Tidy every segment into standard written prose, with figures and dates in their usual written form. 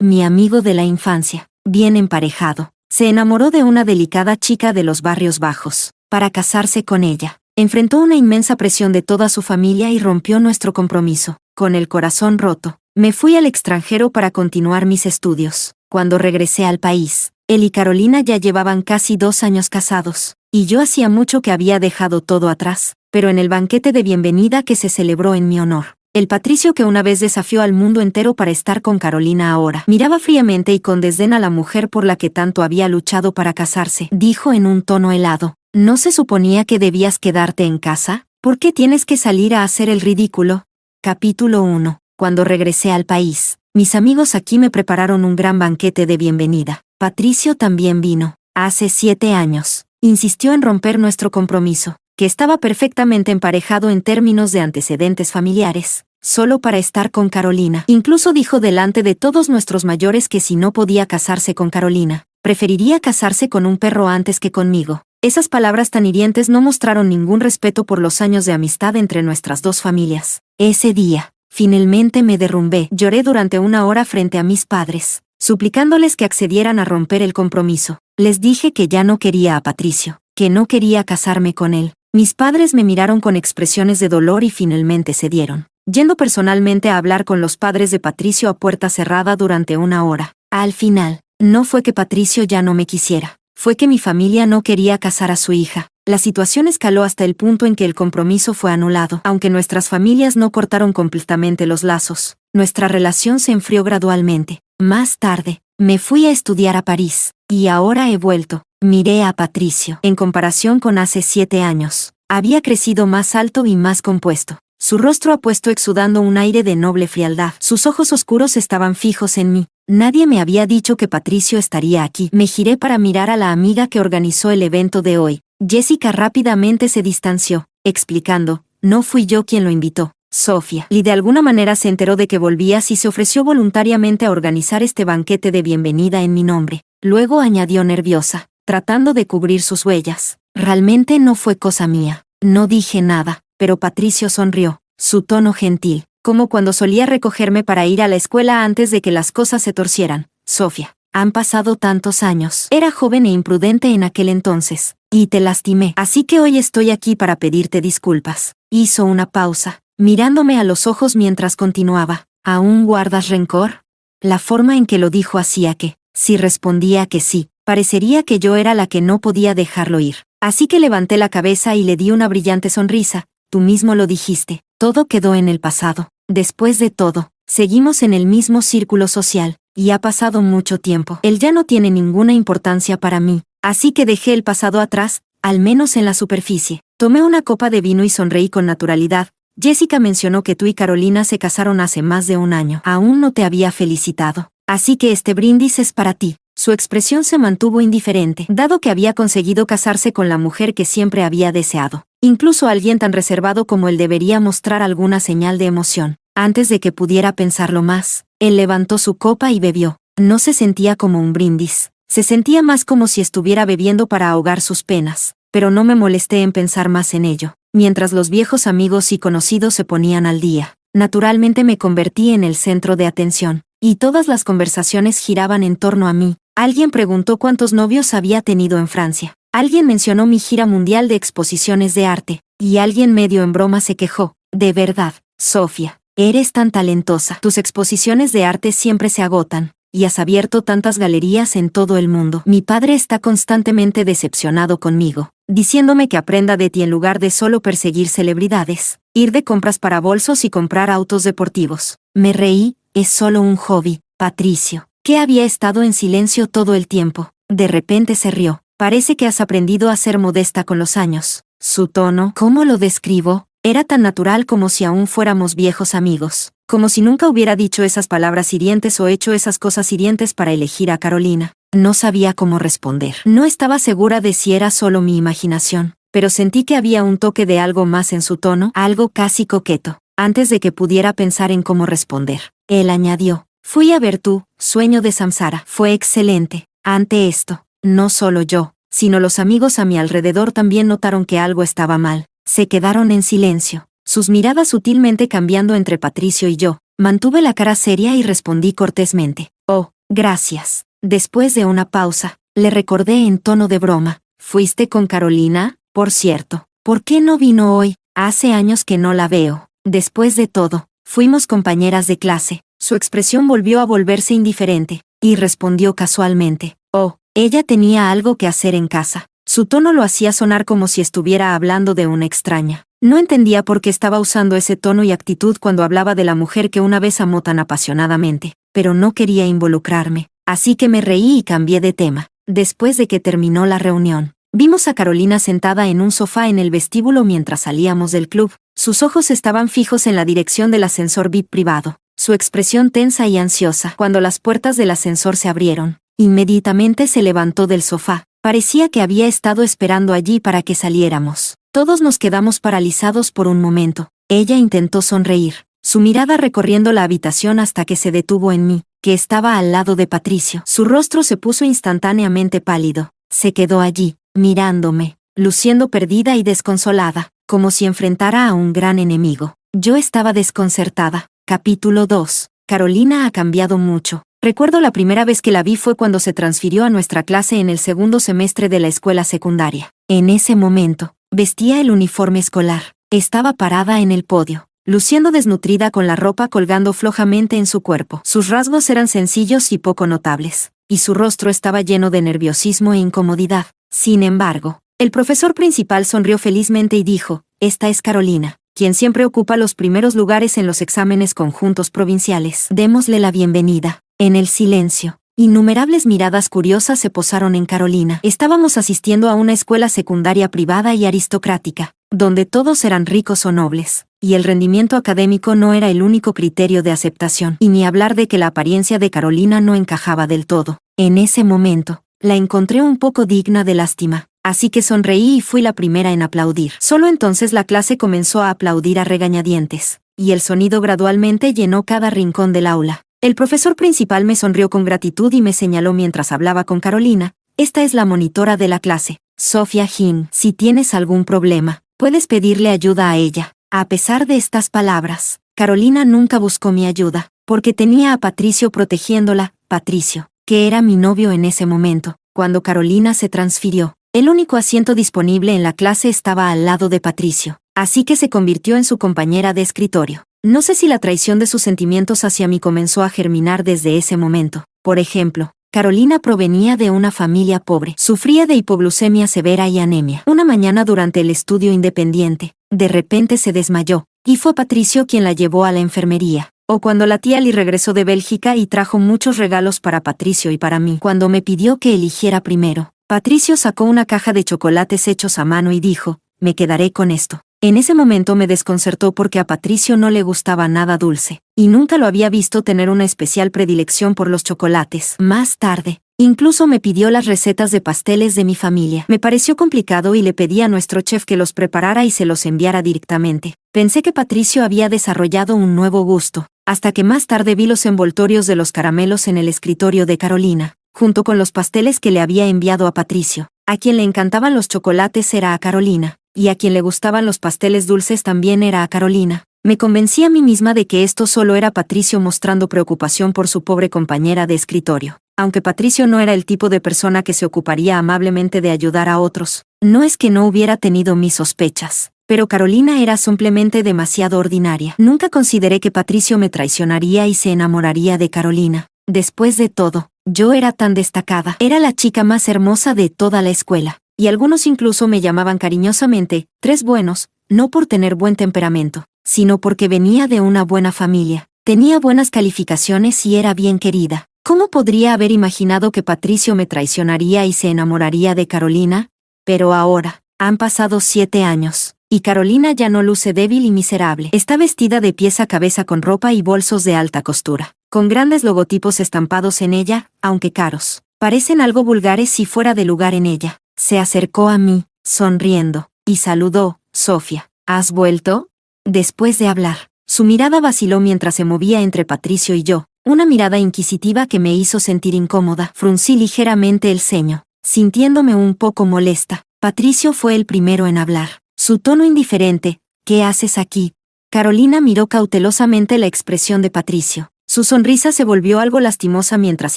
mi amigo de la infancia, bien emparejado, se enamoró de una delicada chica de los barrios bajos, para casarse con ella. Enfrentó una inmensa presión de toda su familia y rompió nuestro compromiso. Con el corazón roto, me fui al extranjero para continuar mis estudios. Cuando regresé al país, él y Carolina ya llevaban casi 2 años casados, y yo hacía mucho que había dejado todo atrás, pero en el banquete de bienvenida que se celebró en mi honor, el Patricio que una vez desafió al mundo entero para estar con Carolina ahora, miraba fríamente y con desdén a la mujer por la que tanto había luchado para casarse. Dijo en un tono helado: ¿no se suponía que debías quedarte en casa? ¿Por qué tienes que salir a hacer el ridículo? Capítulo 1. Cuando regresé al país, mis amigos aquí me prepararon un gran banquete de bienvenida. Patricio también vino. Hace 7 años, insistió en romper nuestro compromiso, que estaba perfectamente emparejado en términos de antecedentes familiares, solo para estar con Carolina. Incluso dijo delante de todos nuestros mayores que si no podía casarse con Carolina, preferiría casarse con un perro antes que conmigo. Esas palabras tan hirientes no mostraron ningún respeto por los años de amistad entre nuestras dos familias. Ese día, finalmente me derrumbé. Lloré durante 1 hora frente a mis padres, suplicándoles que accedieran a romper el compromiso. Les dije que ya no quería a Patricio, que no quería casarme con él. Mis padres me miraron con expresiones de dolor y finalmente cedieron, yendo personalmente a hablar con los padres de Patricio a puerta cerrada durante 1 hora. Al final, no fue que Patricio ya no me quisiera, fue que mi familia no quería casar a su hija. La situación escaló hasta el punto en que el compromiso fue anulado. Aunque nuestras familias no cortaron completamente los lazos, nuestra relación se enfrió gradualmente. Más tarde, me fui a estudiar a París, y ahora he vuelto. Miré a Patricio. En comparación con hace 7 años, había crecido más alto y más compuesto. Su rostro apuesto exudando un aire de noble frialdad. Sus ojos oscuros estaban fijos en mí. Nadie me había dicho que Patricio estaría aquí. Me giré para mirar a la amiga que organizó el evento de hoy. Jessica rápidamente se distanció, explicando: no fui yo quien lo invitó, Sofía. Y de alguna manera se enteró de que volvías y se ofreció voluntariamente a organizar este banquete de bienvenida en mi nombre. Luego añadió nerviosa, tratando de cubrir sus huellas: realmente no fue cosa mía. No dije nada, pero Patricio sonrió, su tono gentil, como cuando solía recogerme para ir a la escuela antes de que las cosas se torcieran. Sofía, han pasado tantos años. Era joven e imprudente en aquel entonces, y te lastimé, así que hoy estoy aquí para pedirte disculpas. Hizo una pausa, mirándome a los ojos mientras continuaba: ¿aún guardas rencor? La forma en que lo dijo hacía que, si respondía que sí, parecería que yo era la que no podía dejarlo ir. Así que levanté la cabeza y le di una brillante sonrisa. Tú mismo lo dijiste, todo quedó en el pasado. Después de todo, seguimos en el mismo círculo social, y ha pasado mucho tiempo. Él ya no tiene ninguna importancia para mí, así que dejé el pasado atrás, al menos en la superficie. Tomé una copa de vino y sonreí con naturalidad. Jessica mencionó que tú y Carolina se casaron hace más de 1 año. Aún no te había felicitado, así que este brindis es para ti. Su expresión se mantuvo indiferente, dado que había conseguido casarse con la mujer que siempre había deseado. Incluso alguien tan reservado como él debería mostrar alguna señal de emoción. Antes de que pudiera pensarlo más, él levantó su copa y bebió. No se sentía como un brindis, se sentía más como si estuviera bebiendo para ahogar sus penas, pero no me molesté en pensar más en ello. Mientras los viejos amigos y conocidos se ponían al día, naturalmente me convertí en el centro de atención, y todas las conversaciones giraban en torno a mí. Alguien preguntó cuántos novios había tenido en Francia. Alguien mencionó mi gira mundial de exposiciones de arte, y alguien medio en broma se quejó: de verdad, Sofía, eres tan talentosa. Tus exposiciones de arte siempre se agotan, y has abierto tantas galerías en todo el mundo. Mi padre está constantemente decepcionado conmigo, diciéndome que aprenda de ti en lugar de solo perseguir celebridades, ir de compras para bolsos y comprar autos deportivos. Me reí: es solo un hobby, Patricio, que había estado en silencio todo el tiempo. De repente se rió. Parece que has aprendido a ser modesta con los años. Su tono, ¿cómo lo describo? Era tan natural como si aún fuéramos viejos amigos, como si nunca hubiera dicho esas palabras hirientes o hecho esas cosas hirientes para elegir a Carolina. No sabía cómo responder. No estaba segura de si era solo mi imaginación, pero sentí que había un toque de algo más en su tono, algo casi coqueto. Antes de que pudiera pensar en cómo responder, él añadió: fui a ver tu Sueño de Samsara. Fue excelente. Ante esto, no solo yo, sino los amigos a mi alrededor también notaron que algo estaba mal. Se quedaron en silencio, sus miradas sutilmente cambiando entre Patricio y yo. Mantuve la cara seria y respondí cortésmente. Oh, gracias. Después de una pausa, le recordé en tono de broma. ¿Fuiste con Carolina? Por cierto, ¿por qué no vino hoy? Hace años que no la veo. Después de todo, fuimos compañeras de clase. Su expresión volvió a volverse indiferente, y respondió casualmente. Oh, ella tenía algo que hacer en casa. Su tono lo hacía sonar como si estuviera hablando de una extraña. No entendía por qué estaba usando ese tono y actitud cuando hablaba de la mujer que una vez amó tan apasionadamente, pero no quería involucrarme, así que me reí y cambié de tema. Después de que terminó la reunión, vimos a Carolina sentada en un sofá en el vestíbulo mientras salíamos del club. Sus ojos estaban fijos en la dirección del ascensor VIP privado, su expresión tensa y ansiosa. Cuando las puertas del ascensor se abrieron, inmediatamente se levantó del sofá. Parecía que había estado esperando allí para que saliéramos. Todos nos quedamos paralizados por un momento. Ella intentó sonreír, su mirada recorriendo la habitación hasta que se detuvo en mí, que estaba al lado de Patricio. Su rostro se puso instantáneamente pálido. Se quedó allí, mirándome, luciendo perdida y desconsolada, como si enfrentara a un gran enemigo. Yo estaba desconcertada. Capítulo 2. Carolina ha cambiado mucho. Recuerdo la primera vez que la vi fue cuando se transfirió a nuestra clase en el segundo semestre de la escuela secundaria. En ese momento, vestía el uniforme escolar. Estaba parada en el podio, luciendo desnutrida con la ropa colgando flojamente en su cuerpo. Sus rasgos eran sencillos y poco notables, y su rostro estaba lleno de nerviosismo e incomodidad. Sin embargo, el profesor principal sonrió felizmente y dijo, «Esta es Carolina, quien siempre ocupa los primeros lugares en los exámenes conjuntos provinciales. Démosle la bienvenida». En el silencio, innumerables miradas curiosas se posaron en Carolina. Estábamos asistiendo a una escuela secundaria privada y aristocrática, donde todos eran ricos o nobles, y el rendimiento académico no era el único criterio de aceptación, y ni hablar de que la apariencia de Carolina no encajaba del todo. En ese momento, la encontré un poco digna de lástima, así que sonreí y fui la primera en aplaudir. Solo entonces la clase comenzó a aplaudir a regañadientes, y el sonido gradualmente llenó cada rincón del aula. El profesor principal me sonrió con gratitud y me señaló mientras hablaba con Carolina. Esta es la monitora de la clase, Sofía Hin. Si tienes algún problema, puedes pedirle ayuda a ella. A pesar de estas palabras, Carolina nunca buscó mi ayuda, porque tenía a Patricio protegiéndola. Patricio, que era mi novio en ese momento. Cuando Carolina se transfirió, el único asiento disponible en la clase estaba al lado de Patricio, así que se convirtió en su compañera de escritorio. No sé si la traición de sus sentimientos hacia mí comenzó a germinar desde ese momento. Por ejemplo, Carolina provenía de una familia pobre. Sufría de hipoglucemia severa y anemia. Una mañana durante el estudio independiente, de repente se desmayó, y fue Patricio quien la llevó a la enfermería. O cuando la tía Lee regresó de Bélgica y trajo muchos regalos para Patricio y para mí. Cuando me pidió que eligiera primero, Patricio sacó una caja de chocolates hechos a mano y dijo, «Me quedaré con esto». En ese momento me desconcertó porque a Patricio no le gustaba nada dulce, y nunca lo había visto tener una especial predilección por los chocolates. Más tarde, incluso me pidió las recetas de pasteles de mi familia. Me pareció complicado y le pedí a nuestro chef que los preparara y se los enviara directamente. Pensé que Patricio había desarrollado un nuevo gusto, hasta que más tarde vi los envoltorios de los caramelos en el escritorio de Carolina, junto con los pasteles que le había enviado a Patricio. A quien le encantaban los chocolates era a Carolina, y a quien le gustaban los pasteles dulces también era a Carolina. Me convencí a mí misma de que esto solo era Patricio mostrando preocupación por su pobre compañera de escritorio. Aunque Patricio no era el tipo de persona que se ocuparía amablemente de ayudar a otros, no es que no hubiera tenido mis sospechas. Pero Carolina era simplemente demasiado ordinaria. Nunca consideré que Patricio me traicionaría y se enamoraría de Carolina. Después de todo, yo era tan destacada. Era la chica más hermosa de toda la escuela. Y algunos incluso me llamaban cariñosamente, Tres Buenos, no por tener buen temperamento, sino porque venía de una buena familia, tenía buenas calificaciones y era bien querida. ¿Cómo podría haber imaginado que Patricio me traicionaría y se enamoraría de Carolina? Pero ahora, han pasado 7 años, y Carolina ya no luce débil y miserable. Está vestida de pies a cabeza con ropa y bolsos de alta costura, con grandes logotipos estampados en ella, aunque caros. Parecen algo vulgares y fuera de lugar en ella. Se acercó a mí, sonriendo, y saludó, «Sofía, ¿has vuelto?». Después de hablar, su mirada vaciló mientras se movía entre Patricio y yo, una mirada inquisitiva que me hizo sentir incómoda. Fruncí ligeramente el ceño, sintiéndome un poco molesta. Patricio fue el primero en hablar. Su tono indiferente, «¿Qué haces aquí?». Carolina miró cautelosamente la expresión de Patricio. Su sonrisa se volvió algo lastimosa mientras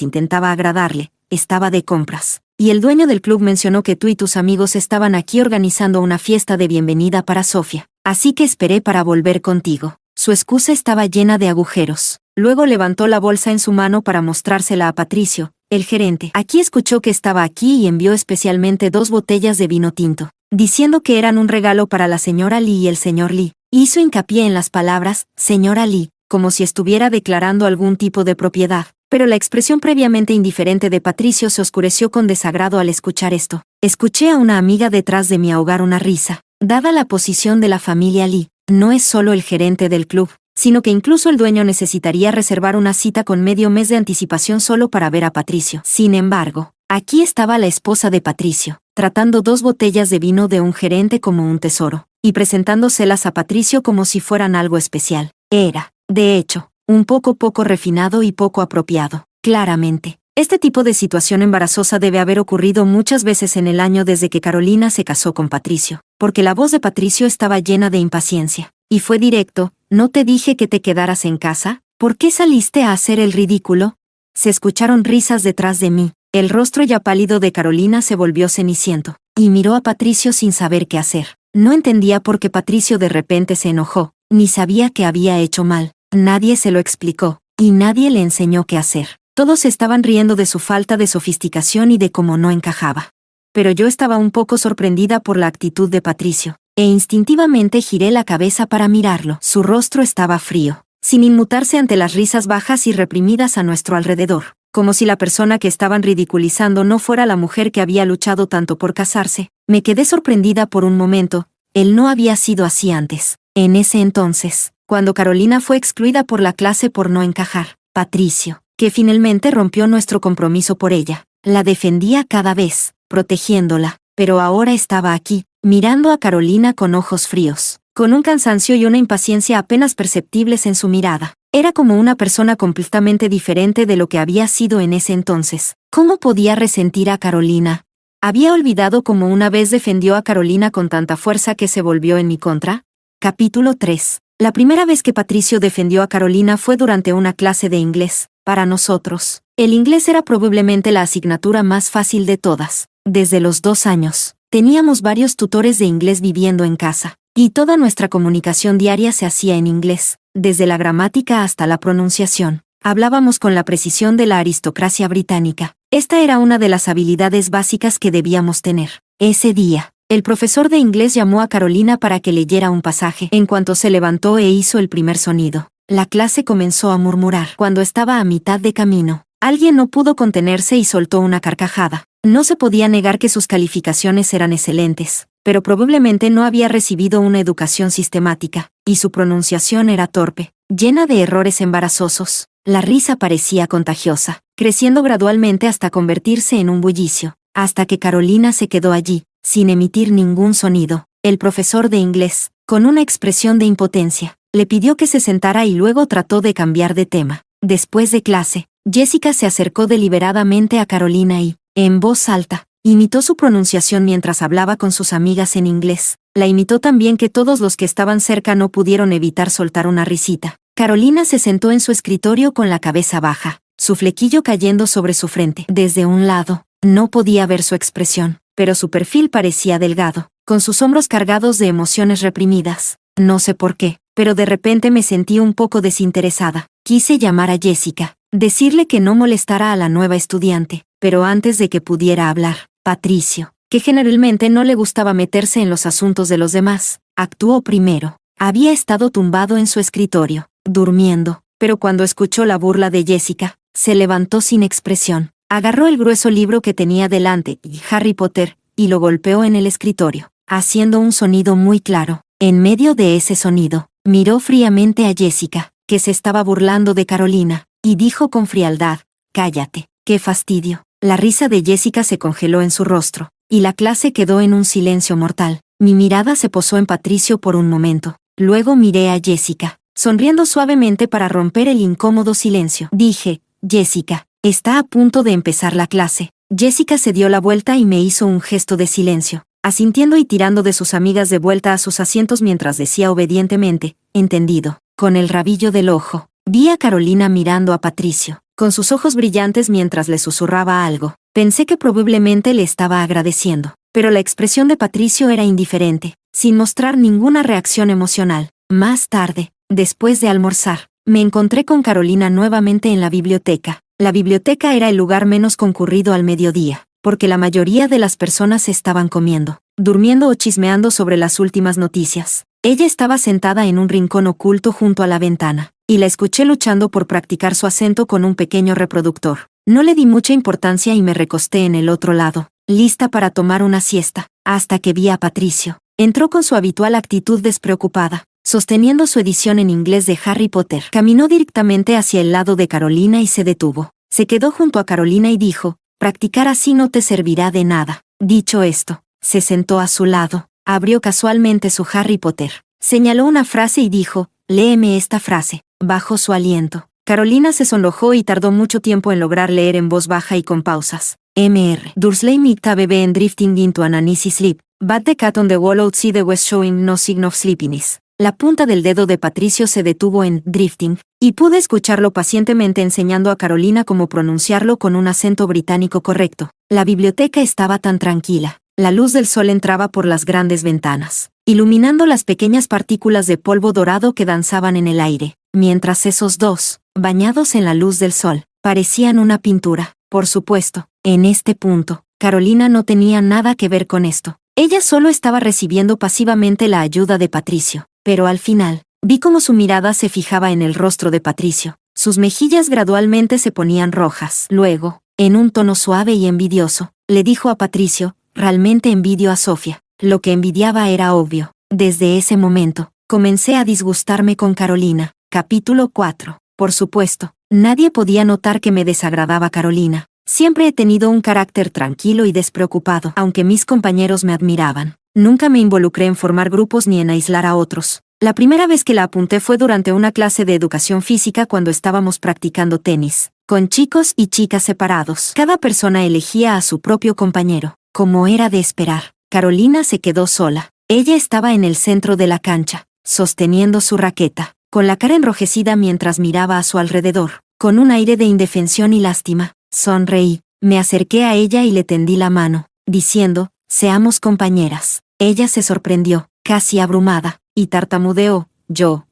intentaba agradarle. Estaba de compras. Y el dueño del club mencionó que tú y tus amigos estaban aquí organizando una fiesta de bienvenida para Sofía. Así que esperé para volver contigo. Su excusa estaba llena de agujeros. Luego levantó la bolsa en su mano para mostrársela a Patricio, el gerente. Aquí escuchó que estaba aquí y envió especialmente 2 botellas de vino tinto, diciendo que eran un regalo para la señora Lee y el señor Lee. Hizo hincapié en las palabras, señora Lee, como si estuviera declarando algún tipo de propiedad. Pero la expresión previamente indiferente de Patricio se oscureció con desagrado al escuchar esto. Escuché a una amiga detrás de mí ahogar una risa. Dada la posición de la familia Lee, no es solo el gerente del club, sino que incluso el dueño necesitaría reservar una cita con medio mes de anticipación solo para ver a Patricio. Sin embargo, aquí estaba la esposa de Patricio, tratando 2 botellas de vino de un gerente como un tesoro, y presentándoselas a Patricio como si fueran algo especial. Era, de hecho, un poco refinado y poco apropiado. Claramente, este tipo de situación embarazosa debe haber ocurrido muchas veces en el año desde que Carolina se casó con Patricio, porque la voz de Patricio estaba llena de impaciencia. Y fue directo, ¿no te dije que te quedaras en casa? ¿Por qué saliste a hacer el ridículo? Se escucharon risas detrás de mí. El rostro ya pálido de Carolina se volvió ceniciento, y miró a Patricio sin saber qué hacer. No entendía por qué Patricio de repente se enojó, ni sabía que había hecho mal. Nadie se lo explicó, y nadie le enseñó qué hacer. Todos estaban riendo de su falta de sofisticación y de cómo no encajaba. Pero yo estaba un poco sorprendida por la actitud de Patricio, e instintivamente giré la cabeza para mirarlo. Su rostro estaba frío, sin inmutarse ante las risas bajas y reprimidas a nuestro alrededor, como si la persona que estaban ridiculizando no fuera la mujer que había luchado tanto por casarse. Me quedé sorprendida por un momento. Él no había sido así antes. En ese entonces, cuando Carolina fue excluida por la clase por no encajar, Patricio, que finalmente rompió nuestro compromiso por ella, la defendía cada vez, protegiéndola, pero ahora estaba aquí, mirando a Carolina con ojos fríos, con un cansancio y una impaciencia apenas perceptibles en su mirada. Era como una persona completamente diferente de lo que había sido en ese entonces. ¿Cómo podía resentir a Carolina? ¿Había olvidado cómo una vez defendió a Carolina con tanta fuerza que se volvió en mi contra? Capítulo 3. La primera vez que Patricio defendió a Carolina fue durante una clase de inglés. Para nosotros, el inglés era probablemente la asignatura más fácil de todas. Desde los 2 años, teníamos varios tutores de inglés viviendo en casa, y toda nuestra comunicación diaria se hacía en inglés, desde la gramática hasta la pronunciación. Hablábamos con la precisión de la aristocracia británica. Esta era una de las habilidades básicas que debíamos tener. Ese día, el profesor de inglés llamó a Carolina para que leyera un pasaje. En cuanto se levantó e hizo el primer sonido, la clase comenzó a murmurar. Cuando estaba a mitad de camino, alguien no pudo contenerse y soltó una carcajada. No se podía negar que sus calificaciones eran excelentes, pero probablemente no había recibido una educación sistemática, y su pronunciación era torpe, llena de errores embarazosos. La risa parecía contagiosa, creciendo gradualmente hasta convertirse en un bullicio, hasta que Carolina se quedó allí, sin emitir ningún sonido. El profesor de inglés, con una expresión de impotencia, le pidió que se sentara y luego trató de cambiar de tema. Después de clase, Jessica se acercó deliberadamente a Carolina y, en voz alta, imitó su pronunciación mientras hablaba con sus amigas en inglés. La imitó tan bien que todos los que estaban cerca no pudieron evitar soltar una risita. Carolina se sentó en su escritorio con la cabeza baja, su flequillo cayendo sobre su frente. Desde un lado, no podía ver su expresión, pero su perfil parecía delgado, con sus hombros cargados de emociones reprimidas. No sé por qué, pero de repente me sentí un poco desinteresada. Quise llamar a Jessica, decirle que no molestara a la nueva estudiante, pero antes de que pudiera hablar, Patricio, que generalmente no le gustaba meterse en los asuntos de los demás, actuó primero. Había estado tumbado en su escritorio, durmiendo, pero cuando escuchó la burla de Jessica, se levantó sin expresión, agarró el grueso libro que tenía delante, Harry Potter, y lo golpeó en el escritorio, haciendo un sonido muy claro. En medio de ese sonido, miró fríamente a Jessica, que se estaba burlando de Carolina, y dijo con frialdad, «Cállate, qué fastidio». La risa de Jessica se congeló en su rostro, y la clase quedó en un silencio mortal. Mi mirada se posó en Patricio por un momento. Luego miré a Jessica, sonriendo suavemente para romper el incómodo silencio. Dije, «Jessica, está a punto de empezar la clase». Jessica se dio la vuelta y me hizo un gesto de silencio, asintiendo y tirando de sus amigas de vuelta a sus asientos mientras decía obedientemente, entendido. Con el rabillo del ojo, vi a Carolina mirando a Patricio, con sus ojos brillantes mientras le susurraba algo. Pensé que probablemente le estaba agradeciendo, pero la expresión de Patricio era indiferente, sin mostrar ninguna reacción emocional. Más tarde, después de almorzar, me encontré con Carolina nuevamente en la biblioteca. La biblioteca era el lugar menos concurrido al mediodía, porque la mayoría de las personas estaban comiendo, durmiendo o chismeando sobre las últimas noticias. Ella estaba sentada en un rincón oculto junto a la ventana, y la escuché luchando por practicar su acento con un pequeño reproductor. No le di mucha importancia y me recosté en el otro lado, lista para tomar una siesta, hasta que vi a Patricio. Entró con su habitual actitud despreocupada, sosteniendo su edición en inglés de Harry Potter. Caminó directamente hacia el lado de Carolina y se detuvo. Se quedó junto a Carolina y dijo: «Practicar así no te servirá de nada». Dicho esto, se sentó a su lado, abrió casualmente su Harry Potter, señaló una frase y dijo: «Léeme esta frase». Bajó su aliento. Carolina se sonrojó y tardó mucho tiempo en lograr leer en voz baja y con pausas. Mr. Dursley might have been drifting into an uneasy sleep, but the cat on the wall outside was showing no sign of sleepiness. La punta del dedo de Patricio se detuvo en drifting, y pude escucharlo pacientemente enseñando a Carolina cómo pronunciarlo con un acento británico correcto. La biblioteca estaba tan tranquila. La luz del sol entraba por las grandes ventanas, iluminando las pequeñas partículas de polvo dorado que danzaban en el aire, mientras esos dos, bañados en la luz del sol, parecían una pintura. Por supuesto, en este punto, Carolina no tenía nada que ver con esto. Ella solo estaba recibiendo pasivamente la ayuda de Patricio. Pero al final, vi cómo su mirada se fijaba en el rostro de Patricio. Sus mejillas gradualmente se ponían rojas. Luego, en un tono suave y envidioso, le dijo a Patricio: «Realmente envidio a Sofía». Lo que envidiaba era obvio. Desde ese momento, comencé a disgustarme con Carolina. Capítulo 4. Por supuesto, nadie podía notar que me desagradaba Carolina. Siempre he tenido un carácter tranquilo y despreocupado, aunque mis compañeros me admiraban. Nunca me involucré en formar grupos ni en aislar a otros. La primera vez que la apunté fue durante una clase de educación física cuando estábamos practicando tenis, con chicos y chicas separados. Cada persona elegía a su propio compañero. Como era de esperar, Carolina se quedó sola. Ella estaba en el centro de la cancha, sosteniendo su raqueta, con la cara enrojecida mientras miraba a su alrededor, con un aire de indefensión y lástima. Sonreí, me acerqué a ella y le tendí la mano, diciendo: «Seamos compañeras». Ella se sorprendió, casi abrumada, y tartamudeó: «¿Yo?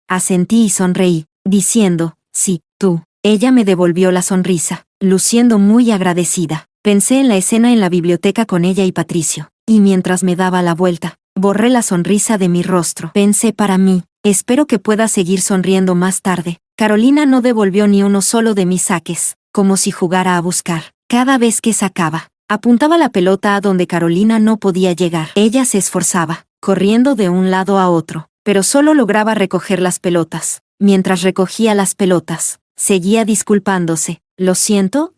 Asentí y sonreí, diciendo: «Sí, tú». Ella me devolvió la sonrisa, luciendo muy agradecida. Pensé en la escena en la biblioteca con ella y Patricio, y mientras me daba la vuelta, borré la sonrisa de mi rostro. Pensé para mí: espero que pueda seguir sonriendo más tarde. Carolina no devolvió ni uno solo de mis saques, como si jugara a buscar. Cada vez que sacaba, apuntaba la pelota a donde Carolina no podía llegar. Ella se esforzaba, corriendo de un lado a otro, pero solo lograba recoger las pelotas. Mientras recogía las pelotas, seguía disculpándose: «Lo siento,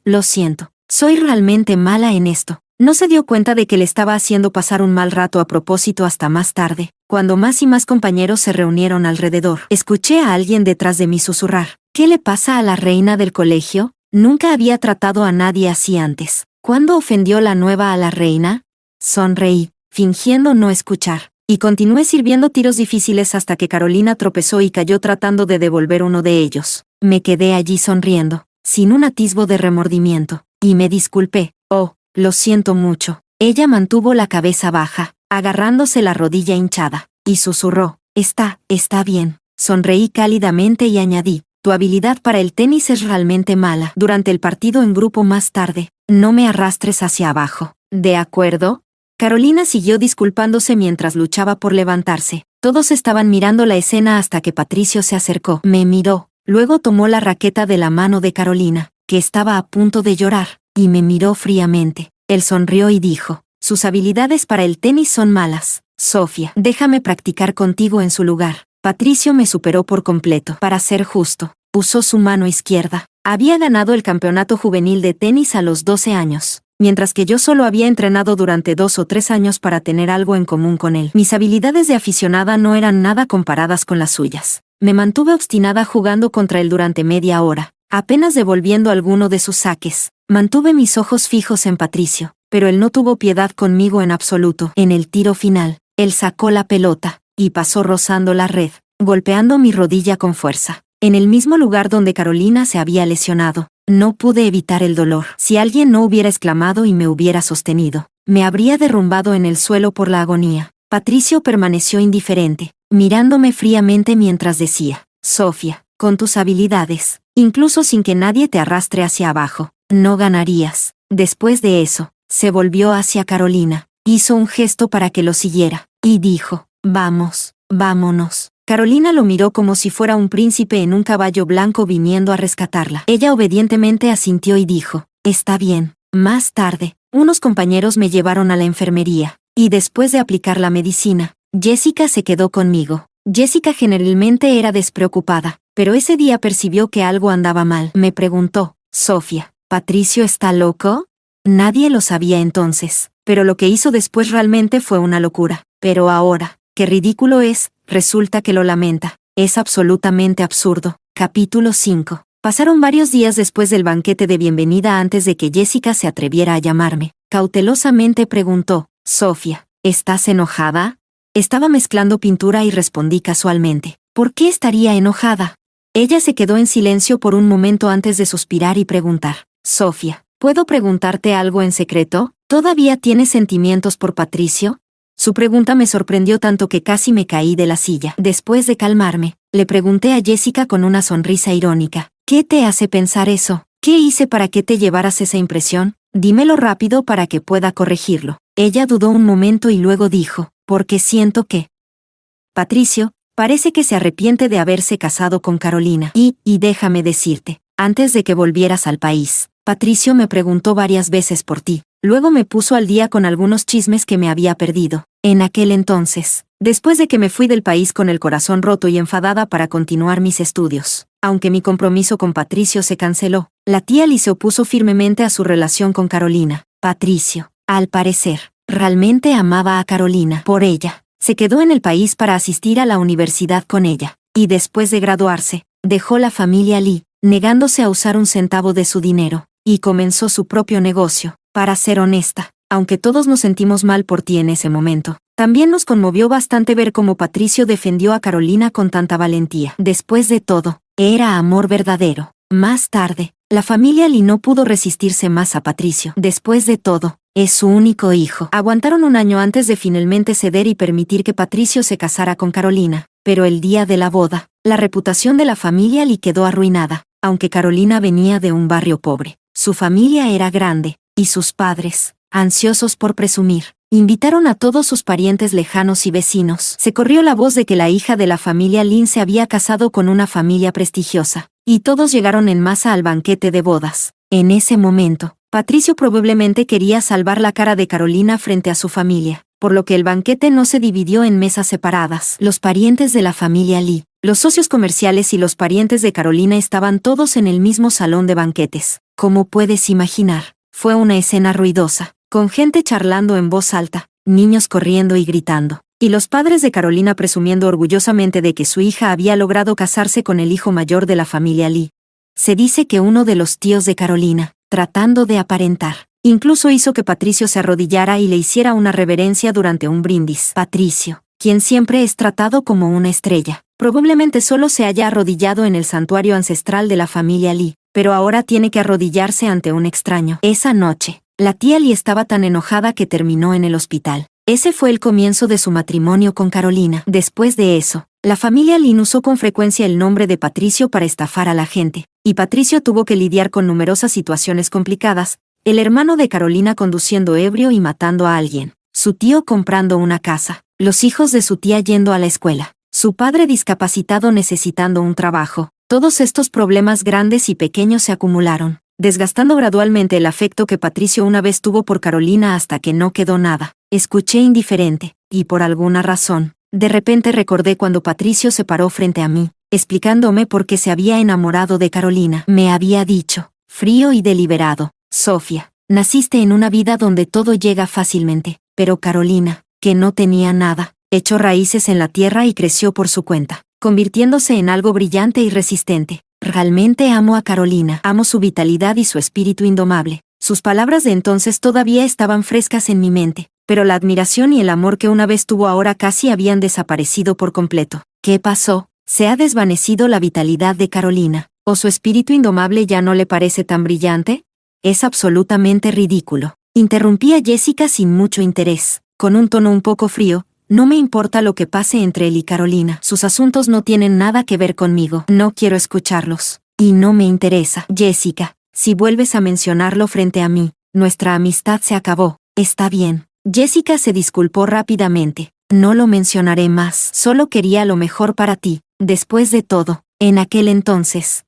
soy realmente mala en esto». No se dio cuenta de que le estaba haciendo pasar un mal rato a propósito hasta más tarde, cuando más y más compañeros se reunieron alrededor. Escuché a alguien detrás de mí susurrar: «¿Qué le pasa a la reina del colegio? Nunca había tratado a nadie así antes. ¿Cuándo ofendió la nueva a la reina?». Sonreí, fingiendo no escuchar, y continué sirviendo tiros difíciles hasta que Carolina tropezó y cayó tratando de devolver uno de ellos. Me quedé allí sonriendo, sin un atisbo de remordimiento, y me disculpé: «Oh, lo siento mucho». Ella mantuvo la cabeza baja, agarrándose la rodilla hinchada, y susurró: Está bien». Sonreí cálidamente y añadí: «Tu habilidad para el tenis es realmente mala». Durante el partido en grupo más tarde, no me arrastres hacia abajo. ¿De acuerdo? Carolina siguió disculpándose mientras luchaba por levantarse. Todos estaban mirando la escena hasta que Patricio se acercó. Me miró, luego tomó la raqueta de la mano de Carolina, que estaba a punto de llorar, y me miró fríamente. Él sonrió y dijo: «Sus habilidades para el tenis son malas. Sofía, déjame practicar contigo en su lugar». Patricio me superó por completo. Para ser justo, usó su mano izquierda. Había ganado el campeonato juvenil de tenis a los 12 años, mientras que yo solo había entrenado durante 2 o 3 años para tener algo en común con él. Mis habilidades de aficionada no eran nada comparadas con las suyas. Me mantuve obstinada jugando contra él durante media hora, apenas devolviendo alguno de sus saques. Mantuve mis ojos fijos en Patricio, pero él no tuvo piedad conmigo en absoluto. En el tiro final, él sacó la pelota y pasó rozando la red, golpeando mi rodilla con fuerza, en el mismo lugar donde Carolina se había lesionado. No pude evitar el dolor. Si alguien no hubiera exclamado y me hubiera sostenido, me habría derrumbado en el suelo por la agonía. Patricio permaneció indiferente, mirándome fríamente mientras decía: Sofía, con tus habilidades, incluso sin que nadie te arrastre hacia abajo, no ganarías. Después de eso, se volvió hacia Carolina, hizo un gesto para que lo siguiera, y dijo: Vamos, vámonos. Carolina lo miró como si fuera un príncipe en un caballo blanco viniendo a rescatarla. Ella obedientemente asintió y dijo: Está bien. Más tarde, unos compañeros me llevaron a la enfermería, y después de aplicar la medicina, Jessica se quedó conmigo. Jessica generalmente era despreocupada, pero ese día percibió que algo andaba mal. Me preguntó: Sofía, ¿Patricio está loco? Nadie lo sabía entonces, pero lo que hizo después realmente fue una locura. Pero ahora, qué ridículo es, resulta que lo lamenta. Es absolutamente absurdo. Capítulo 5. Pasaron varios días después del banquete de bienvenida antes de que Jessica se atreviera a llamarme. Cautelosamente preguntó: Sofía, ¿estás enojada? Estaba mezclando pintura y respondí casualmente: ¿Por qué estaría enojada? Ella se quedó en silencio por un momento antes de suspirar y preguntar: Sofía, ¿puedo preguntarte algo en secreto? ¿Todavía tienes sentimientos por Patricio? Su pregunta me sorprendió tanto que casi me caí de la silla. Después de calmarme, le pregunté a Jessica con una sonrisa irónica: ¿Qué te hace pensar eso? ¿Qué hice para que te llevaras esa impresión? Dímelo rápido para que pueda corregirlo. Ella dudó un momento y luego dijo: porque siento que Patricio parece que se arrepiente de haberse casado con Carolina. Y déjame decirte, antes de que volvieras al país, Patricio me preguntó varias veces por ti. Luego me puso al día con algunos chismes que me había perdido. En aquel entonces, después de que me fui del país con el corazón roto y enfadada para continuar mis estudios, aunque mi compromiso con Patricio se canceló, la tía Lee se opuso firmemente a su relación con Carolina. Patricio, al parecer, realmente amaba a Carolina. Por ella, se quedó en el país para asistir a la universidad con ella, y después de graduarse, dejó la familia Lee, negándose a usar un centavo de su dinero, y comenzó su propio negocio. Para ser honesta, aunque todos nos sentimos mal por ti en ese momento, también nos conmovió bastante ver cómo Patricio defendió a Carolina con tanta valentía. Después de todo, era amor verdadero. Más tarde, la familia Lee no pudo resistirse más a Patricio. Después de todo, es su único hijo. Aguantaron un año antes de finalmente ceder y permitir que Patricio se casara con Carolina, pero el día de la boda, la reputación de la familia Lee quedó arruinada. Aunque Carolina venía de un barrio pobre, su familia era grande, y sus padres, ansiosos por presumir, invitaron a todos sus parientes lejanos y vecinos. Se corrió la voz de que la hija de la familia Lin se había casado con una familia prestigiosa, y todos llegaron en masa al banquete de bodas. En ese momento, Patricio probablemente quería salvar la cara de Carolina frente a su familia, por lo que el banquete no se dividió en mesas separadas. Los parientes de la familia Lee, los socios comerciales y los parientes de Carolina estaban todos en el mismo salón de banquetes. Como puedes imaginar, fue una escena ruidosa, con gente charlando en voz alta, niños corriendo y gritando, y los padres de Carolina presumiendo orgullosamente de que su hija había logrado casarse con el hijo mayor de la familia Lee. Se dice que uno de los tíos de Carolina, tratando de aparentar, incluso hizo que Patricio se arrodillara y le hiciera una reverencia durante un brindis. Patricio, quien siempre es tratado como una estrella, probablemente solo se haya arrodillado en el santuario ancestral de la familia Lee, pero ahora tiene que arrodillarse ante un extraño. Esa noche, la tía Lee estaba tan enojada que terminó en el hospital. Ese fue el comienzo de su matrimonio con Carolina. Después de eso, la familia Lee usó con frecuencia el nombre de Patricio para estafar a la gente, y Patricio tuvo que lidiar con numerosas situaciones complicadas: el hermano de Carolina conduciendo ebrio y matando a alguien, su tío comprando una casa, los hijos de su tía yendo a la escuela, su padre discapacitado necesitando un trabajo. Todos estos problemas grandes y pequeños se acumularon, desgastando gradualmente el afecto que Patricio una vez tuvo por Carolina hasta que no quedó nada. Escuché indiferente, y por alguna razón, de repente recordé cuando Patricio se paró frente a mí, explicándome por qué se había enamorado de Carolina. Me había dicho, frío y deliberado: Sofía, naciste en una vida donde todo llega fácilmente, pero Carolina, que no tenía nada, echó raíces en la tierra y creció por su cuenta, convirtiéndose en algo brillante y resistente. Realmente amo a Carolina, amo su vitalidad y su espíritu indomable. Sus palabras de entonces todavía estaban frescas en mi mente, pero la admiración y el amor que una vez tuvo ahora casi habían desaparecido por completo. ¿Qué pasó? ¿Se ha desvanecido la vitalidad de Carolina? ¿O su espíritu indomable ya no le parece tan brillante? Es absolutamente ridículo. Interrumpía Jessica sin mucho interés, con un tono un poco frío. No me importa lo que pase entre él y Carolina. Sus asuntos no tienen nada que ver conmigo. No quiero escucharlos. Y no me interesa. Jessica, si vuelves a mencionarlo frente a mí, nuestra amistad se acabó. Está bien. Jessica se disculpó rápidamente. No lo mencionaré más. Solo quería lo mejor para ti. Después de todo, en aquel entonces.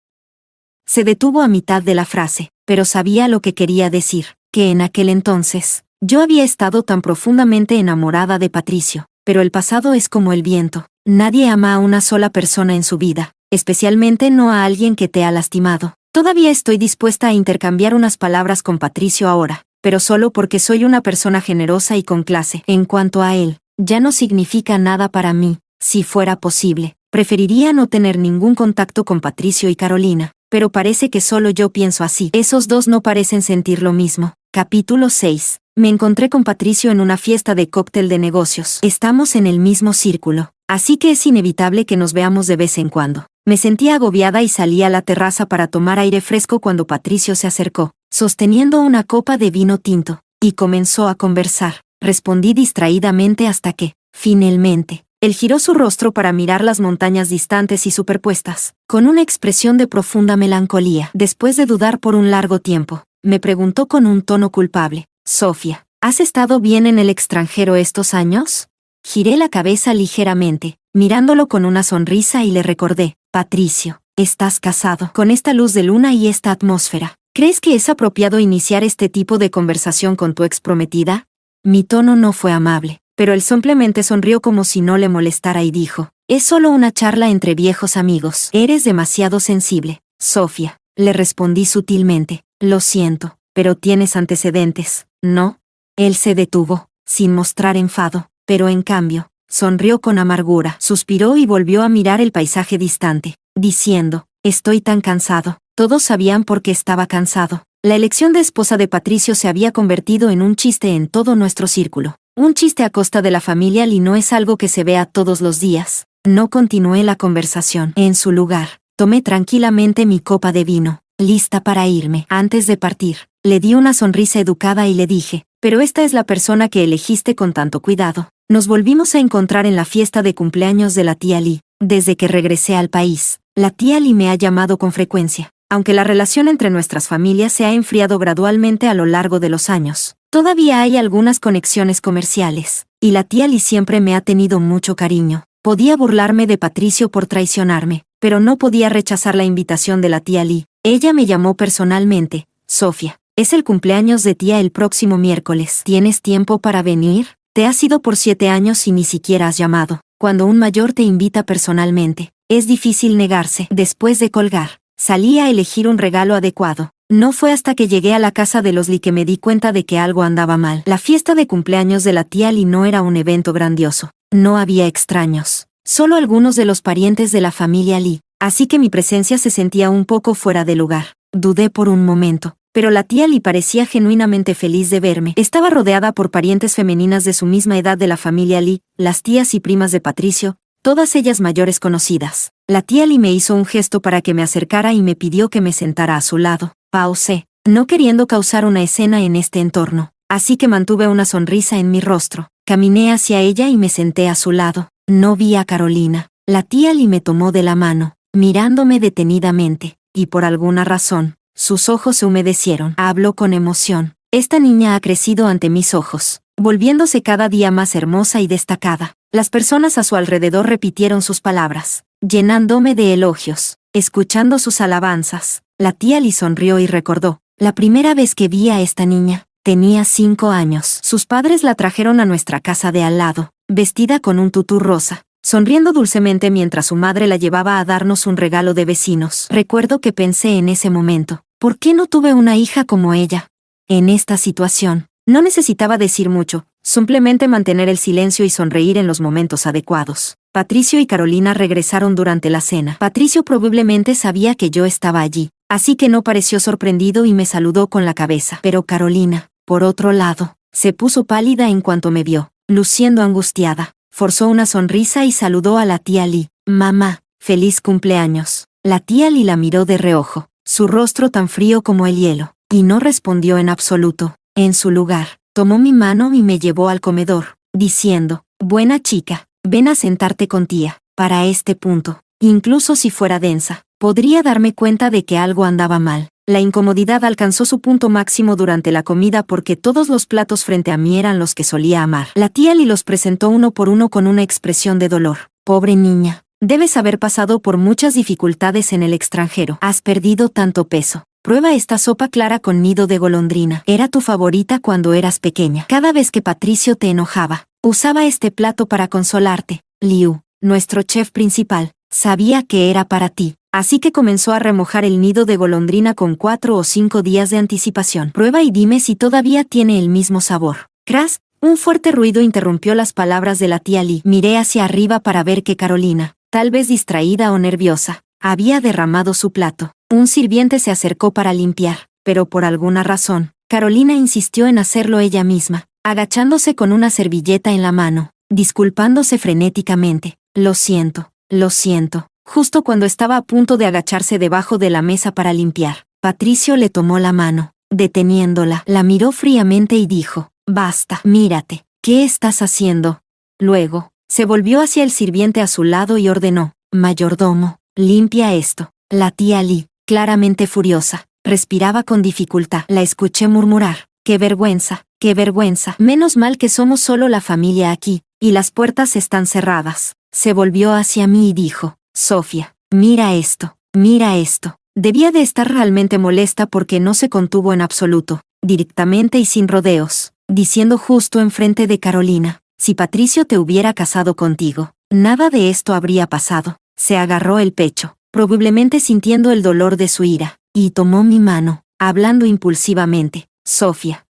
Se detuvo a mitad de la frase, pero sabía lo que quería decir, que en aquel entonces, yo había estado tan profundamente enamorada de Patricio, pero el pasado es como el viento. Nadie ama a una sola persona en su vida, especialmente no a alguien que te ha lastimado. Todavía estoy dispuesta a intercambiar unas palabras con Patricio ahora, pero solo porque soy una persona generosa y con clase. En cuanto a él, ya no significa nada para mí. Si fuera posible, preferiría no tener ningún contacto con Patricio y Carolina, pero parece que solo yo pienso así. Esos dos no parecen sentir lo mismo. Capítulo 6. Me encontré con Patricio en una fiesta de cóctel de negocios. Estamos en el mismo círculo, así que es inevitable que nos veamos de vez en cuando. Me sentía agobiada y salí a la terraza para tomar aire fresco cuando Patricio se acercó, sosteniendo una copa de vino tinto, y comenzó a conversar. Respondí distraídamente hasta que, finalmente, él giró su rostro para mirar las montañas distantes y superpuestas, con una expresión de profunda melancolía. Después de dudar por un largo tiempo, me preguntó con un tono culpable: Sofía, ¿has estado bien en el extranjero estos años? Giré la cabeza ligeramente, mirándolo con una sonrisa y le recordé: Patricio, estás casado. Con esta luz de luna y esta atmósfera, ¿crees que es apropiado iniciar este tipo de conversación con tu exprometida? Mi tono no fue amable, pero él simplemente sonrió como si no le molestara y dijo: es solo una charla entre viejos amigos. Eres demasiado sensible, Sofía, le respondí sutilmente. Lo siento, pero tienes antecedentes, ¿no? Él se detuvo, sin mostrar enfado, pero en cambio, sonrió con amargura. Suspiró y volvió a mirar el paisaje distante, diciendo: estoy tan cansado. Todos sabían por qué estaba cansado. La elección de esposa de Patricio se había convertido en un chiste en todo nuestro círculo. Un chiste a costa de la familia Lee no es algo que se vea todos los días. No continué la conversación. En su lugar, tomé tranquilamente mi copa de vino, lista para irme. Antes de partir, le di una sonrisa educada y le dije: pero esta es la persona que elegiste con tanto cuidado. Nos volvimos a encontrar en la fiesta de cumpleaños de la tía Lee. Desde que regresé al país, la tía Lee me ha llamado con frecuencia. Aunque la relación entre nuestras familias se ha enfriado gradualmente a lo largo de los años, todavía hay algunas conexiones comerciales, y la tía Lee siempre me ha tenido mucho cariño. Podía burlarme de Patricio por traicionarme, pero no podía rechazar la invitación de la tía Lee. Ella me llamó personalmente: Sofía, es el cumpleaños de tía el próximo miércoles. ¿Tienes tiempo para venir? Te has ido por 7 años y ni siquiera has llamado. Cuando un mayor te invita personalmente, es difícil negarse. Después de colgar, salí a elegir un regalo adecuado. No fue hasta que llegué a la casa de los Lee que me di cuenta de que algo andaba mal. La fiesta de cumpleaños de la tía Lee no era un evento grandioso. No había extraños, solo algunos de los parientes de la familia Lee, así que mi presencia se sentía un poco fuera de lugar. Dudé por un momento, pero la tía Lee parecía genuinamente feliz de verme. Estaba rodeada por parientes femeninas de su misma edad de la familia Lee, las tías y primas de Patricio, todas ellas mayores conocidas. La tía Lee me hizo un gesto para que me acercara y me pidió que me sentara a su lado. Pausé, no queriendo causar una escena en este entorno, así que mantuve una sonrisa en mi rostro. Caminé hacia ella y me senté a su lado. No vi a Carolina. La tía Lee me tomó de la mano, mirándome detenidamente, y por alguna razón, sus ojos se humedecieron. Habló con emoción. Esta niña ha crecido ante mis ojos, volviéndose cada día más hermosa y destacada. Las personas a su alrededor repitieron sus palabras, llenándome de elogios. Escuchando sus alabanzas, la tía Lee sonrió y recordó: la primera vez que vi a esta niña, tenía 5 años. Sus padres la trajeron a nuestra casa de al lado, vestida con un tutú rosa, sonriendo dulcemente mientras su madre la llevaba a darnos un regalo de vecinos. Recuerdo que pensé en ese momento: ¿por qué no tuve una hija como ella? En esta situación, no necesitaba decir mucho, simplemente mantener el silencio y sonreír en los momentos adecuados. Patricio y Carolina regresaron durante la cena. Patricio probablemente sabía que yo estaba allí, así que no pareció sorprendido y me saludó con la cabeza. Pero Carolina, por otro lado, se puso pálida en cuanto me vio, luciendo angustiada. Forzó una sonrisa y saludó a la tía Lee. Mamá, feliz cumpleaños. La tía Li la miró de reojo, su rostro tan frío como el hielo, y no respondió en absoluto. En su lugar, tomó mi mano y me llevó al comedor, diciendo, buena chica, ven a sentarte con tía. Para este punto, incluso si fuera densa, podría darme cuenta de que algo andaba mal. La incomodidad alcanzó su punto máximo durante la comida porque todos los platos frente a mí eran los que solía amar. La tía Li los presentó uno por uno con una expresión de dolor. Pobre niña, debes haber pasado por muchas dificultades en el extranjero. Has perdido tanto peso. Prueba esta sopa clara con nido de golondrina. Era tu favorita cuando eras pequeña. Cada vez que Patricio te enojaba, usaba este plato para consolarte. Liu, nuestro chef principal, sabía que era para ti. Así que comenzó a remojar el nido de golondrina con 4 o 5 días de anticipación. Prueba y dime si todavía tiene el mismo sabor. Crash, un fuerte ruido interrumpió las palabras de la tía Li. Miré hacia arriba para ver que Carolina, tal vez distraída o nerviosa, había derramado su plato. Un sirviente se acercó para limpiar, pero por alguna razón, Carolina insistió en hacerlo ella misma, agachándose con una servilleta en la mano, disculpándose frenéticamente. Lo siento. Justo cuando estaba a punto de agacharse debajo de la mesa para limpiar, Patricio le tomó la mano, deteniéndola, la miró fríamente y dijo, basta, mírate, ¿qué estás haciendo? Luego, se volvió hacia el sirviente a su lado y ordenó, mayordomo, limpia esto. La tía Li, claramente furiosa, respiraba con dificultad. La escuché murmurar, qué vergüenza, menos mal que somos solo la familia aquí, y las puertas están cerradas. Se volvió hacia mí y dijo, Sofía, mira esto. Debía de estar realmente molesta porque no se contuvo en absoluto, directamente y sin rodeos, diciendo justo enfrente de Carolina, si Patricio te hubiera casado contigo, nada de esto habría pasado. Se agarró el pecho, probablemente sintiendo el dolor de su ira, y tomó mi mano, hablando impulsivamente, Sofía,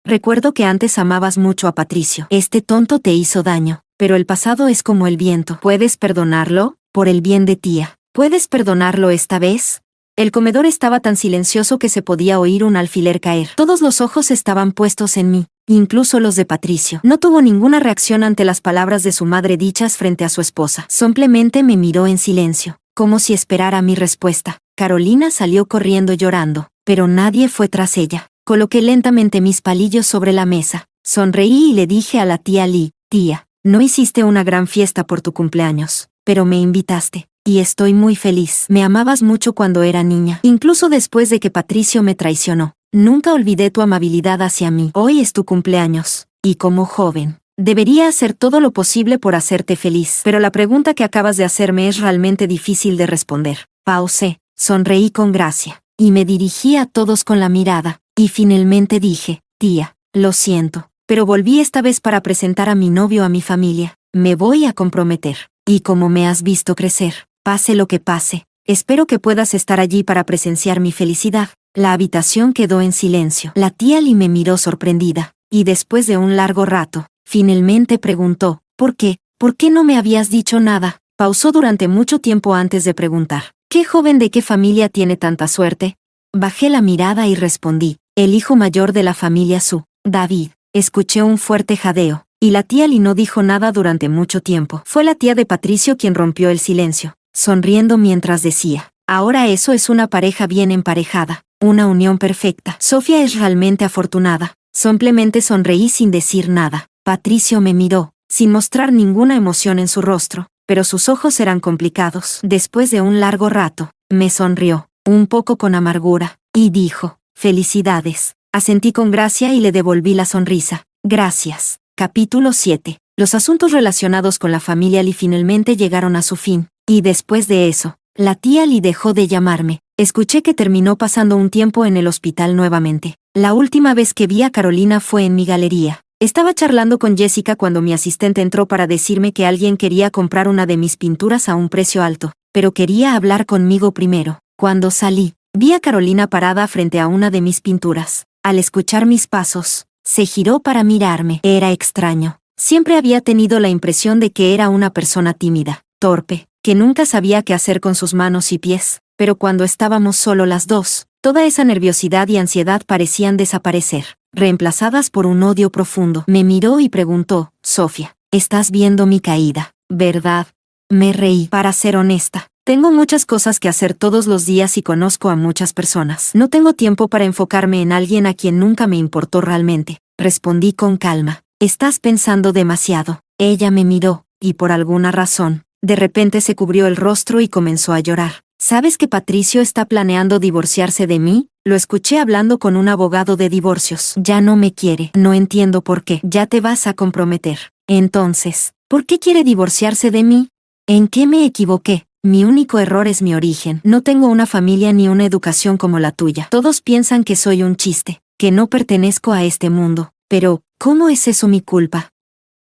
recuerdo que antes amabas mucho a Patricio. Este tonto te hizo daño, pero el pasado es como el viento. ¿Puedes perdonarlo? Por el bien de tía. ¿Puedes perdonarlo esta vez? El comedor estaba tan silencioso que se podía oír un alfiler caer. Todos los ojos estaban puestos en mí, incluso los de Patricio. No tuvo ninguna reacción ante las palabras de su madre dichas frente a su esposa. Simplemente me miró en silencio, como si esperara mi respuesta. Carolina salió corriendo llorando, pero nadie fue tras ella. Coloqué lentamente mis palillos sobre la mesa, sonreí y le dije a la tía Li, tía, no hiciste una gran fiesta por tu cumpleaños, pero me invitaste, y estoy muy feliz. Me amabas mucho cuando era niña, incluso después de que Patricio me traicionó. Nunca olvidé tu amabilidad hacia mí. Hoy es tu cumpleaños, y como joven, debería hacer todo lo posible por hacerte feliz. Pero la pregunta que acabas de hacerme es realmente difícil de responder. Pausé, sonreí con gracia, y me dirigí a todos con la mirada, y finalmente dije, tía, lo siento, pero volví esta vez para presentar a mi novio a mi familia. Me voy a comprometer, y como me has visto crecer, pase lo que pase, espero que puedas estar allí para presenciar mi felicidad. La habitación quedó en silencio. La tía Li me miró sorprendida, y después de un largo rato, finalmente preguntó, ¿por qué? ¿Por qué no me habías dicho nada? Pausó durante mucho tiempo antes de preguntar, ¿qué joven de qué familia tiene tanta suerte? Bajé la mirada y respondí, el hijo mayor de la familia Su, David. Escuché un fuerte jadeo, y la tía Li no dijo nada durante mucho tiempo. Fue la tía de Patricio quien rompió el silencio, sonriendo mientras decía, ahora eso es una pareja bien emparejada, una unión perfecta. Sofía es realmente afortunada. Simplemente sonreí sin decir nada. Patricio me miró, sin mostrar ninguna emoción en su rostro, pero sus ojos eran complicados. Después de un largo rato, me sonrió, un poco con amargura, y dijo, felicidades. Asentí con gracia y le devolví la sonrisa. Gracias. Capítulo 7. Los asuntos relacionados con la familia Li finalmente llegaron a su fin, y después de eso, la tía Li dejó de llamarme. Escuché que terminó pasando un tiempo en el hospital nuevamente. La última vez que vi a Carolina fue en mi galería. Estaba charlando con Jessica cuando mi asistente entró para decirme que alguien quería comprar una de mis pinturas a un precio alto, pero quería hablar conmigo primero. Cuando salí, vi a Carolina parada frente a una de mis pinturas. Al escuchar mis pasos, se giró para mirarme. Era extraño. Siempre había tenido la impresión de que era una persona tímida, torpe, que nunca sabía qué hacer con sus manos y pies, pero cuando estábamos solo las dos, toda esa nerviosidad y ansiedad parecían desaparecer, reemplazadas por un odio profundo. Me miró y preguntó, Sofía, estás viendo mi caída, ¿verdad? Me reí. Para ser honesta, tengo muchas cosas que hacer todos los días y conozco a muchas personas. No tengo tiempo para enfocarme en alguien a quien nunca me importó realmente. Respondí con calma. Estás pensando demasiado. Ella me miró, y por alguna razón, de repente se cubrió el rostro y comenzó a llorar. ¿Sabes que Patricio está planeando divorciarse de mí? Lo escuché hablando con un abogado de divorcios. Ya no me quiere. No entiendo por qué. Ya te vas a comprometer. Entonces, ¿por qué quiere divorciarse de mí? ¿En qué me equivoqué? Mi único error es mi origen. No tengo una familia ni una educación como la tuya. Todos piensan que soy un chiste, que no pertenezco a este mundo. Pero, ¿cómo es eso mi culpa?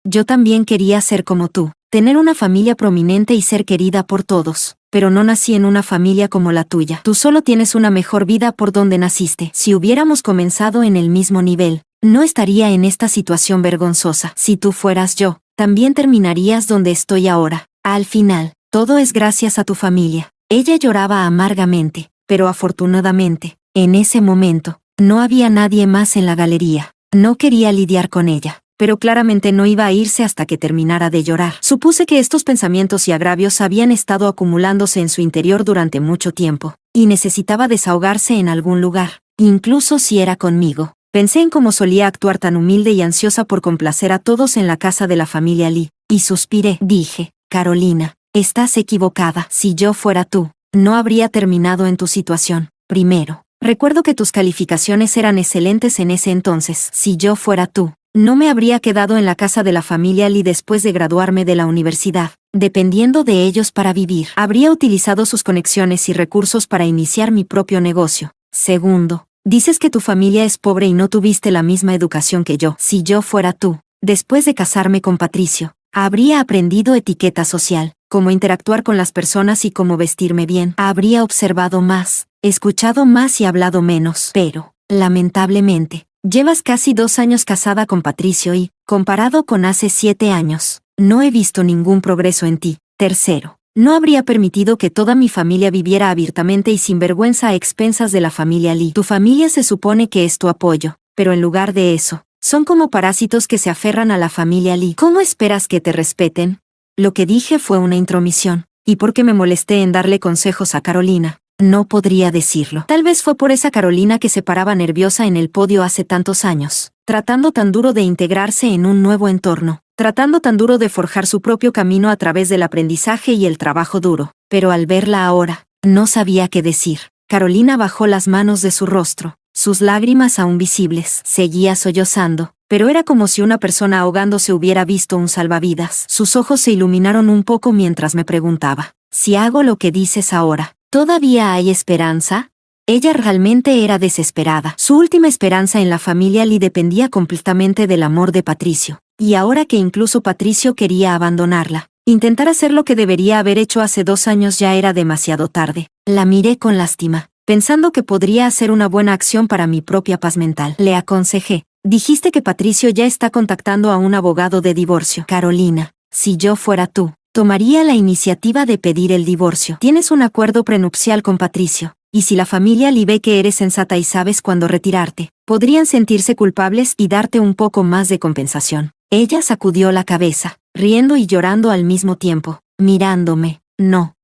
Yo también quería ser como tú, tener una familia prominente y ser querida por todos, pero no nací en una familia como la tuya. Tú solo tienes una mejor vida por donde naciste. Si hubiéramos comenzado en el mismo nivel, no estaría en esta situación vergonzosa. Si tú fueras yo, también terminarías donde estoy ahora. Al final, todo es gracias a tu familia. Ella lloraba amargamente, pero afortunadamente, en ese momento, no había nadie más en la galería. No quería lidiar con ella, pero claramente no iba a irse hasta que terminara de llorar. Supuse que estos pensamientos y agravios habían estado acumulándose en su interior durante mucho tiempo, y necesitaba desahogarse en algún lugar, incluso si era conmigo. Pensé en cómo solía actuar tan humilde y ansiosa por complacer a todos en la casa de la familia Lee, y suspiré. Dije, Carolina, estás equivocada. Si yo fuera tú, no habría terminado en tu situación. Primero, recuerdo que tus calificaciones eran excelentes en ese entonces. Si yo fuera tú, no me habría quedado en la casa de la familia Lee después de graduarme de la universidad, dependiendo de ellos para vivir. Habría utilizado sus conexiones y recursos para iniciar mi propio negocio. Segundo, dices que tu familia es pobre y no tuviste la misma educación que yo. Si yo fuera tú, después de casarme con Patricio, habría aprendido etiqueta social, cómo interactuar con las personas y cómo vestirme bien. Habría observado más, escuchado más y hablado menos. Pero, lamentablemente, llevas casi 2 años casada con Patricio y, comparado con hace 7 años, no he visto ningún progreso en ti. Tercero, no habría permitido que toda mi familia viviera abiertamente y sin vergüenza a expensas de la familia Lee. Tu familia se supone que es tu apoyo, pero en lugar de eso, son como parásitos que se aferran a la familia Lee. ¿Cómo esperas que te respeten? Lo que dije fue una intromisión, y porque me molesté en darle consejos a Carolina, no podría decirlo. Tal vez fue por esa Carolina que se paraba nerviosa en el podio hace tantos años, tratando tan duro de integrarse en un nuevo entorno, tratando tan duro de forjar su propio camino a través del aprendizaje y el trabajo duro. Pero al verla ahora, no sabía qué decir. Carolina bajó las manos de su rostro, sus lágrimas aún visibles. Seguía sollozando, pero era como si una persona ahogándose hubiera visto un salvavidas. Sus ojos se iluminaron un poco mientras me preguntaba, si hago lo que dices ahora, ¿todavía hay esperanza? Ella realmente era desesperada. Su última esperanza en la familia Lee dependía completamente del amor de Patricio. Y ahora que incluso Patricio quería abandonarla, intentar hacer lo que debería haber hecho hace 2 años ya era demasiado tarde. La miré con lástima, pensando que podría hacer una buena acción para mi propia paz mental. Le aconsejé, dijiste que Patricio ya está contactando a un abogado de divorcio. Carolina, si yo fuera tú, tomaría la iniciativa de pedir el divorcio. Tienes un acuerdo prenupcial con Patricio, y si la familia Lee ve que eres sensata y sabes cuándo retirarte, podrían sentirse culpables y darte un poco más de compensación. Ella sacudió la cabeza, riendo y llorando al mismo tiempo, mirándome. No,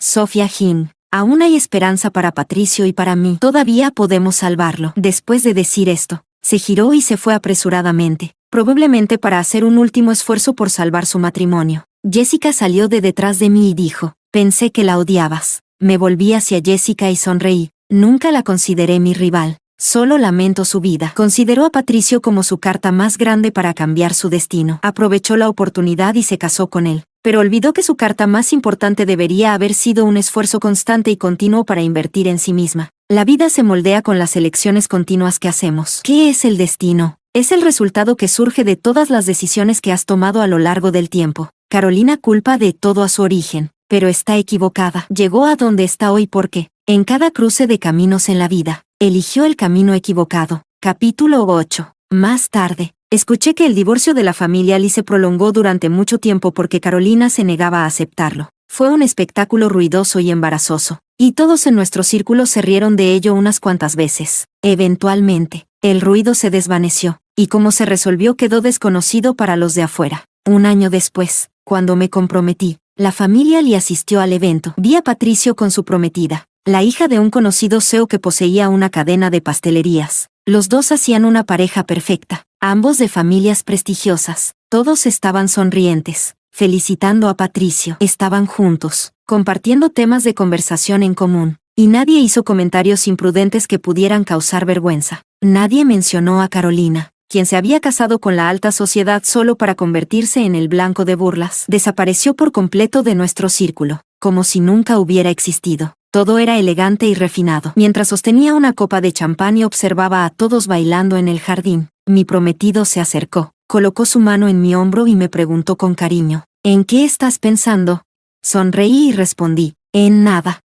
Sofía Jin, aún hay esperanza para Patricio y para mí. Todavía podemos salvarlo. Después de decir esto, se giró y se fue apresuradamente, probablemente para hacer un último esfuerzo por salvar su matrimonio. Jessica salió de detrás de mí y dijo, pensé que la odiabas. Me volví hacia Jessica y sonreí. Nunca la consideré mi rival. Solo lamento su vida. Consideró a Patricio como su carta más grande para cambiar su destino. Aprovechó la oportunidad y se casó con él. Pero olvidó que su carta más importante debería haber sido un esfuerzo constante y continuo para invertir en sí misma. La vida se moldea con las elecciones continuas que hacemos. ¿Qué es el destino? Es el resultado que surge de todas las decisiones que has tomado a lo largo del tiempo. Carolina culpa de todo a su origen, pero está equivocada. Llegó a donde está hoy porque, en cada cruce de caminos en la vida, eligió el camino equivocado. Capítulo 8. Más tarde, escuché que el divorcio de la familia Lee se prolongó durante mucho tiempo porque Carolina se negaba a aceptarlo. Fue un espectáculo ruidoso y embarazoso, y todos en nuestro círculo se rieron de ello unas cuantas veces. Eventualmente, el ruido se desvaneció, y cómo se resolvió quedó desconocido para los de afuera. Un año después, cuando me comprometí, La familia le asistió al evento. Vi a Patricio con su prometida, la hija de un conocido CEO que poseía una cadena de pastelerías. Los dos hacían una pareja perfecta, ambos de familias prestigiosas. Todos estaban sonrientes, felicitando a Patricio. Estaban juntos, compartiendo temas de conversación en común, y nadie hizo comentarios imprudentes que pudieran causar vergüenza. Nadie mencionó a Carolina, quien se había casado con la alta sociedad solo para convertirse en el blanco de burlas. Desapareció por completo de nuestro círculo, como si nunca hubiera existido. Todo era elegante y refinado. Mientras sostenía una copa de champán y observaba a todos bailando en el jardín, mi prometido se acercó, colocó su mano en mi hombro y me preguntó con cariño, ¿en qué estás pensando? Sonreí y respondí, en nada.